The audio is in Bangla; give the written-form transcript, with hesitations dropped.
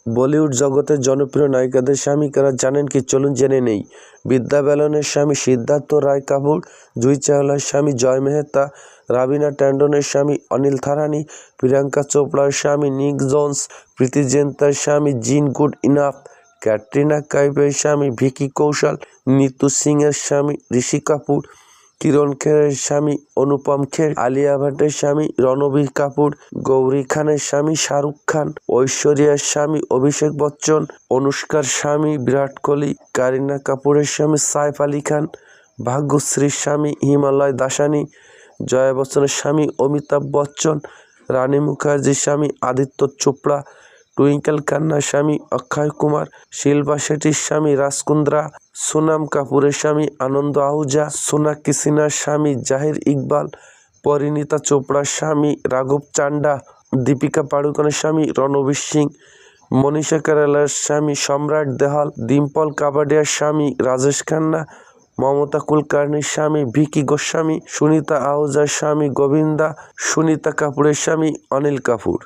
বলিউড জগতের জনপ্রিয় নায়িকাদের স্বামী কারা জানেন কি? চলুন জেনে নেই। বিদ্যা বালনের স্বামী সিদ্ধার্থ রায় কাপুর, জুহি চাওলার স্বামী জয় মেহতা, রাবিনা ট্যান্ডনের স্বামী অনিল থারানি, প্রিয়াঙ্কা চোপড়ার স্বামী নিক জোন্স, প্রীতি জিন্টার স্বামী জিন গুড ইনাফ, ক্যাটরিনা কাইফের স্বামী ভিকি কৌশল, নিতু সিংয়ের স্বামী ঋষি কাপুর, কিরণ খেরের স্বামী অনুপম খের, আলিয়া ভাটের স্বামী রণবীর কাপুর, গৌরী খানের স্বামী শাহরুখ খান, ঐশ্বরিয়ার স্বামী অভিষেক বচ্চন, অনুষ্কার স্বামী বিরাট কোহলি, কারিনা কাপুরের স্বামী সাইফ আলী খান, ভাগ্যশ্রীর স্বামী হিমালয় দাসানি, জয়া বচ্চনের স্বামী অমিতাভ বচ্চন, রানী মুখার্জির স্বামী আদিত্য চোপড়া, টুইঙ্কেল খান্নার স্বামী অক্ষয় কুমার, শিল্পা শেঠির স্বামী রাজকুন্দ্রা, সোনাম কাপুরের স্বামী আনন্দ আহুজা, সোনাক্ষী সিনহার স্বামী জাহির ইকবাল, পরিণীতা চোপড়ার স্বামী রাঘব চান্ডা, দীপিকা পাড়ুকোনের স্বামী রণবীর সিং, মনীষা কেরালার স্বামী সম্রাট দেহাল, ডিম্পল কাবাডিয়ার স্বামী রাজেশ খান্না, মমতা কুলকার্নির স্বামী ভিকি গোস্বামী, সুনিতা আহুজার স্বামী গোবিন্দা, সুনিতা কাপুরের স্বামী অনিল কাপুর।